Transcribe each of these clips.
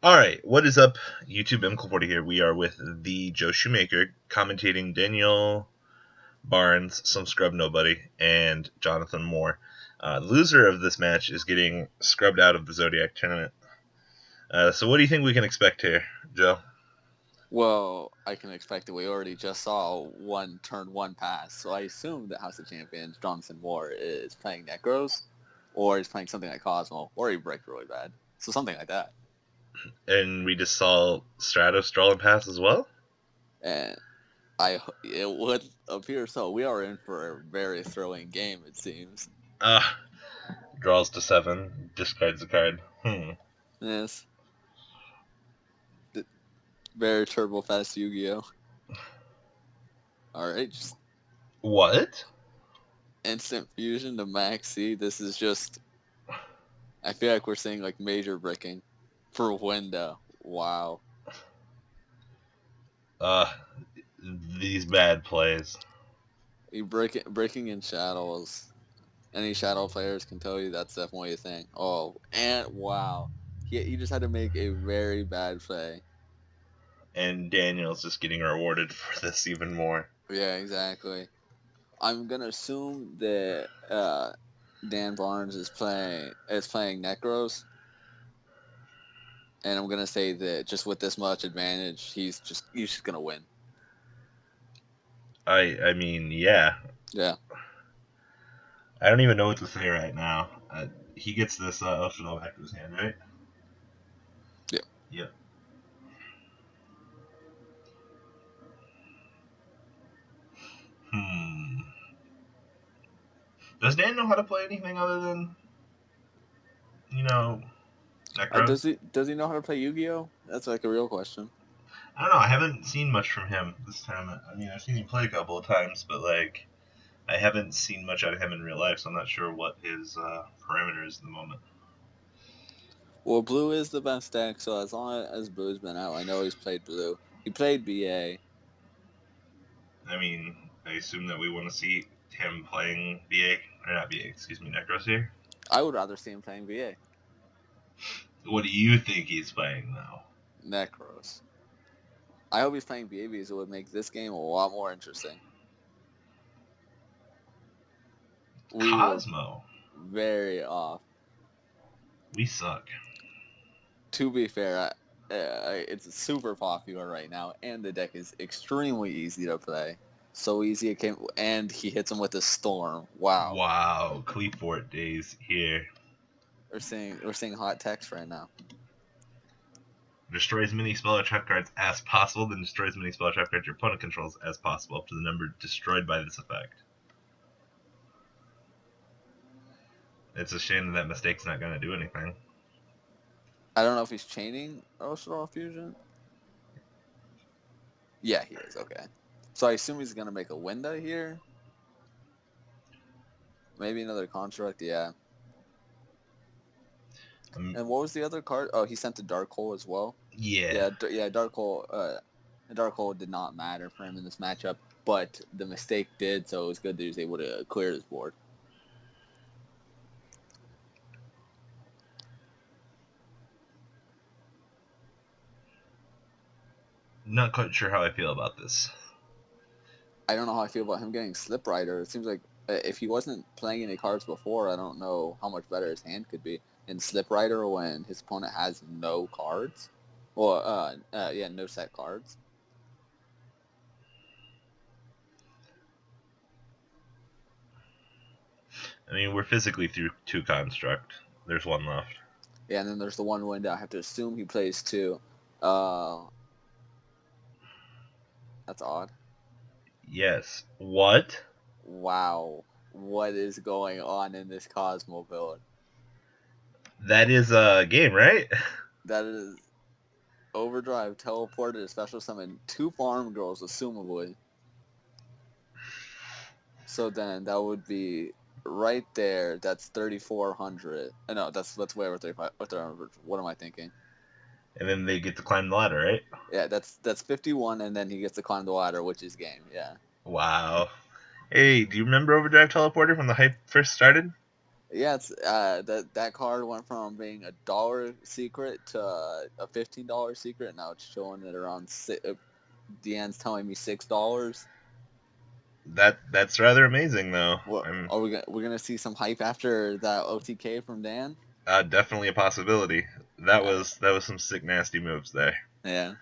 All right, what is up, YouTube? MCole40 here. We are with the Joe Shoemaker, commentating Daniel Barnes, some scrub nobody, and Jonathan Moore. The loser of this match is getting scrubbed out of the Zodiac tournament. So what do you think we can expect here, Joe? Well, I can expect it. We already just saw turn one pass, so I assume that House of Champions, Jonathan Moore, is playing Necros, or he's playing something like Cosmo, or he break really bad. So something like that. And we just saw Stratos draw and pass as well? And it would appear so. We are in for a very thrilling game, it seems. Draws to 7, discards a card. Yes. Very turbo fast Yu-Gi-Oh! Alright, just What? instant fusion to Maxi. This is just... I feel like we're seeing like major bricking for Winda. Wow. These bad plays. Breaking in shadows. Any shadow players can tell you that's definitely a thing. Oh, and wow. He just had to make a very bad play. And Daniel's just getting rewarded for this even more. Yeah, exactly. I'm gonna assume that Dan Barnes is playing Necros, and I'm gonna say that just with this much advantage, he's just gonna win. I mean, yeah. Yeah. I don't even know what to say right now. He gets this Oshino back to his hand, right? Yeah. Yep. Does Dan know how to play anything other than, Necros? Does he know how to play Yu-Gi-Oh? That's like a real question. I don't know. I haven't seen much from him this tournament. I mean, I've seen him play a couple of times, but I haven't seen much out of him in real life, so I'm not sure what his parameter is at the moment. Well, blue is the best deck, so as long as blue's been out, I know he's played blue. He played BA. I mean, I assume that we want to see him playing BA, or not BA, excuse me, Necros here. I would rather see him playing BA. What do you think he's playing, though? Necros. I hope he's playing BA because it would make this game a lot more interesting. We Cosmo. Very off. We suck. To be fair, it's super popular right now, and the deck is extremely easy to play. So easy it came, and he hits him with a storm. Wow. Wow, Cleefort days here. We're seeing hot text right now. Destroy as many spell trap cards as possible, then destroy as many spell trap cards your opponent controls as possible up to the number destroyed by this effect. It's a shame that mistake's not going to do anything. I don't know if he's chaining Oshiro Fusion. Yeah, he is. Okay. So I assume he's going to make a Winda here. Maybe another construct, yeah. And what was the other card? Oh, he sent a Dark Hole as well. Yeah. Yeah. Dark Hole. Dark Hole did not matter for him in this matchup, but the mistake did. So it was good that he was able to clear his board. Not quite sure how I feel about this. I don't know how I feel about him getting Slip Rider. It seems like if he wasn't playing any cards before, I don't know how much better his hand could be. In Slip Rider, when his opponent has no cards, or no set cards. I mean, we're physically through 2 construct. There's 1 left. Yeah, and then there's the 1 window. I have to assume he plays 2. That's odd. Yes. What? Wow. What is going on in this Cosmo build? That is a game, right? That is Overdrive, teleported, special summon 2 farm girls, assumably. So then that would be right there. That's 3,400. No, that's way over 3,500. What am I thinking? And then they get to climb the ladder, right? Yeah, that's 51, and then he gets to climb the ladder, which is game. Yeah. Wow. Hey, do you remember Overdrive Teleporter when the hype first started? Yeah, it's that card went from being $1 secret to a $15 secret. Now it's showing it around Deanne's telling me $6. That's rather amazing, though. What I'm are we're gonna see some hype after that OTK from Dan? definitely a possibility. That was some sick, nasty moves there. Yeah.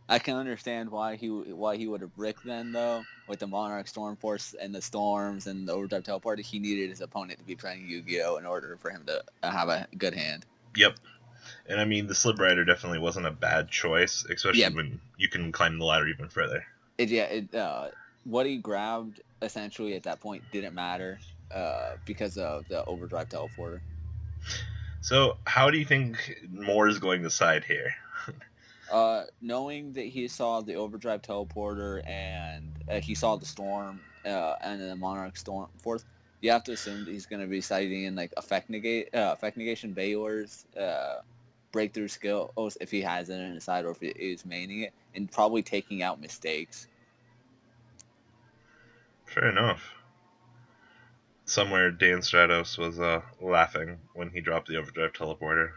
I can understand why he would have bricked then though with the Monarch Stormforce and the storms and the overdrive teleport. He needed his opponent to be playing Yu-Gi-Oh in order for him to have a good hand. Yep. And I mean, the Slip Rider definitely wasn't a bad choice, Yeah, especially when you can climb the ladder even further. what he grabbed essentially at that point didn't matter because of the overdrive teleporter. So, how do you think Moore is going to side here? Knowing that he saw the overdrive teleporter and he saw the storm and the Monarch Storm Force, you have to assume that he's going to be citing in like effect negation, Baylor's breakthrough skills if he has it in his side or if he is maining it, and probably taking out mistakes. Fair enough. Somewhere Dan Stratos was laughing when he dropped the overdrive teleporter.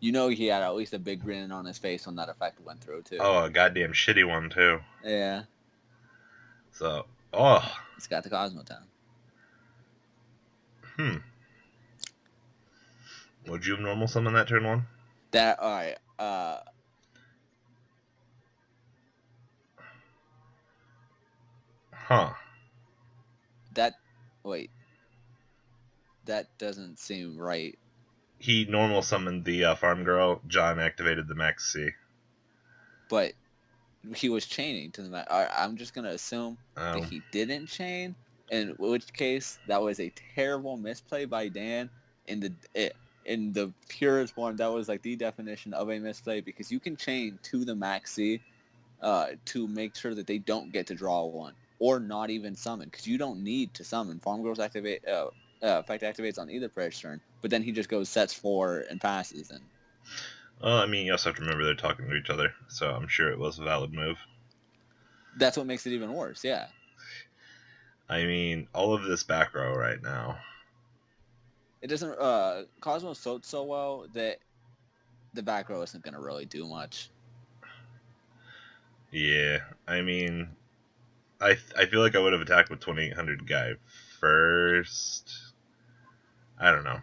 You know he had at least a big grin on his face when that effect went through too. Oh, a goddamn shitty one too. Yeah. So, oh, It's got the Cosmo Town. hmm. Would you have normal summon that turn one? That all right. Huh. That wait. That doesn't seem right. He normal summoned the farm girl. John activated the Max C. But he was chaining to the mat. I'm just gonna assume that Um, he didn't chain, in which case that was a terrible misplay by Dan. In the purest form, that was like the definition of a misplay because you can chain to the maxi to make sure that they don't get to draw one or not even summon because you don't need to summon. Farm Girls effect activates on either player's turn, but then he just goes sets 4 and passes and. well, I mean, you also have to remember they're talking to each other, so I'm sure it was a valid move. That's what makes it even worse. Yeah. I mean, all of this back row right now. It doesn't. Cosmo soaked so well that the back row isn't going to really do much. Yeah, I mean, I feel like I would have attacked with 2800 guy first. I don't know.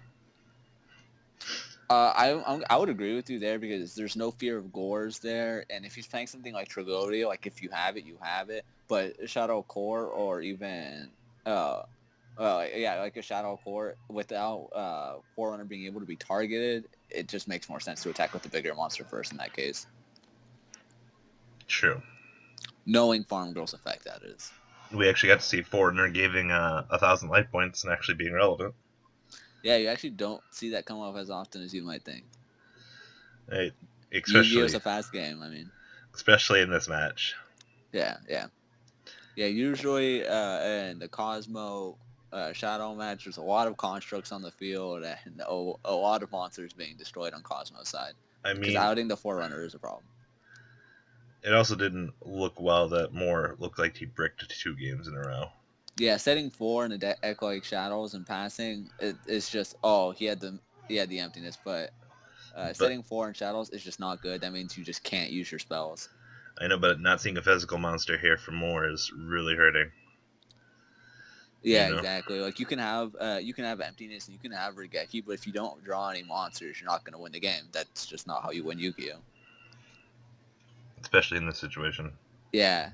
I would agree with you there because there's no fear of gores there, and if he's playing something like Tragodia, like if you have it, you have it. But Shadow Core or even like a Shadow Core without Forerunner being able to be targeted, it just makes more sense to attack with the bigger monster first in that case. True. Knowing Farm Girl's effect, that is. We actually got to see Foreigner giving 1,000 life points and actually being relevant. Yeah, you actually don't see that come up as often as you might think. Yu-Gi-Oh's Especially, a fast game. I mean, especially in this match. yeah. Usually in the Cosmo Shadow match, there's a lot of constructs on the field and a lot of monsters being destroyed on Cosmo's side. I Because mean, outing the Forerunner is a problem. it also didn't look well that Moore looked like he bricked 2 games in a row. Yeah, setting 4 in the deck like Shadows and passing, it's just he had the emptiness, but But setting 4 in Shadows is just not good. That means you just can't use your spells. I know, but not seeing a physical monster here for Moore is really hurting. You Yeah, know, exactly. Like you can have emptiness and you can have Regeki, but if you don't draw any monsters, you're not going to win the game. That's just not how you win Yu-Gi-Oh. especially in this situation. Yeah.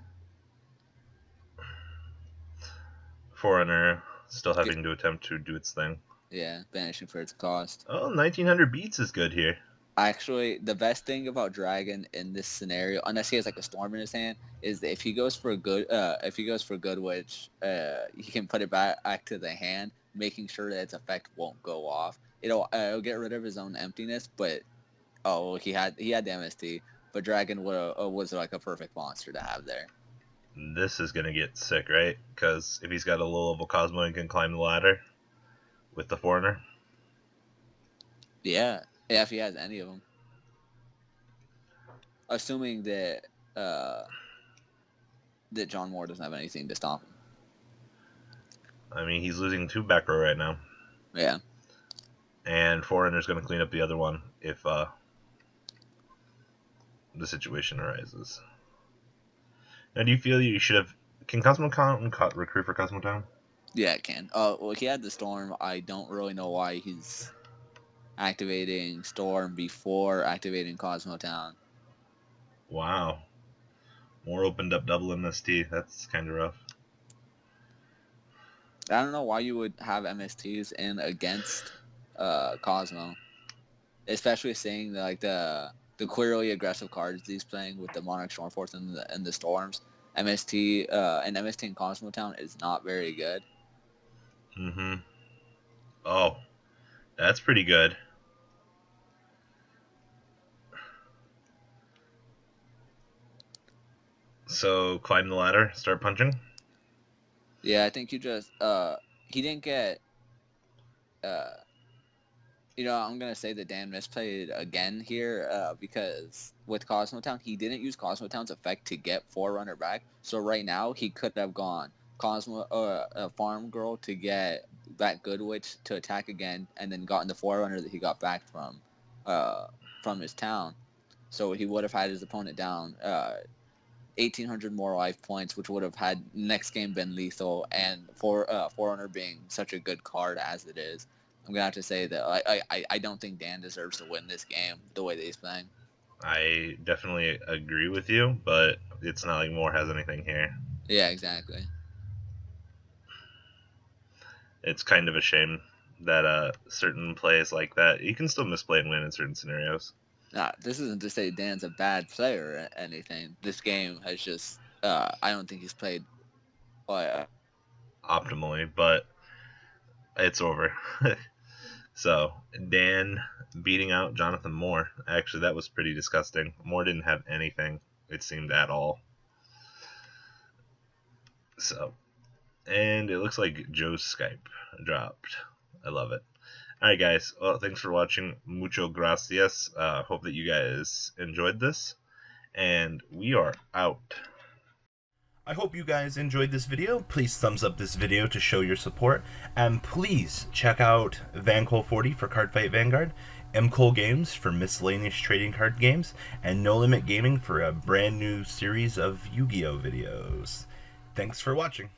Forerunner still having to attempt to do its thing. Yeah, banishing for its cost. Oh, 1900 beats is good here. Actually, the best thing about Dragon in this scenario, unless he has like a storm in his hand, is that if he goes for good witch, he can put it back to the hand, making sure that its effect won't go off. It'll get rid of his own emptiness, but he had the MST, but Dragon was like a perfect monster to have there. This is gonna get sick, right? Because if he's got a low level Cosmo and can climb the ladder with the Foreigner. Yeah, if he has any of them, assuming that John Moore doesn't have anything to stop him. I mean, he's losing 2 back row right now. Yeah. And Forerunner's going to clean up the other one if the situation arises. Now, do you feel you should have... Can Cosmotown recruit for Cosmotown? Yeah, it can. Well, he had the Storm. I don't really know why he's activating Storm before activating Cosmotown. Wow. More opened up double MST. That's kind of rough. I don't know why you would have MSTs in against Cosmo, especially seeing the clearly aggressive cards he's playing with the Monarch Stormforce and the Storms. MST and MST in Cosmotown is not very good. Mm-hmm. Oh, that's pretty good. So climb the ladder, start punching. Yeah, I think he just he didn't get I'm gonna say that Dan misplayed again here because with Cosmotown he didn't use Cosmotown's effect to get Forerunner back. So right now he could have gone Farm Girl to get that Good Witch to attack again, and then gotten the Forerunner that he got back from his town. So he would have had his opponent down 1,800 more life points, which would have had next game been lethal. And Forerunner being such a good card as it is, I'm gonna have to say that I don't think Dan deserves to win this game the way that he's playing. I definitely agree with you, but it's not like Moore has anything here. Yeah, exactly. It's kind of a shame that certain plays like that, you can still misplay and win in certain scenarios. Nah, this isn't to say Dan's a bad player or anything. This game has just I don't think he's played optimally, but it's over. So Dan beating out Jonathan Moore. Actually, that was pretty disgusting. Moore didn't have anything, it seemed, at all. So, and it looks like Joe's Skype dropped. I love it. Alright, guys. Well, thanks for watching. Mucho gracias. Hope that you guys enjoyed this. And we are out. I hope you guys enjoyed this video. Please thumbs up this video to show your support. And please check out VanCole40 for Cardfight Vanguard, MCole Games for miscellaneous trading card games, and No Limit Gaming for a brand new series of Yu-Gi-Oh videos. Thanks for watching.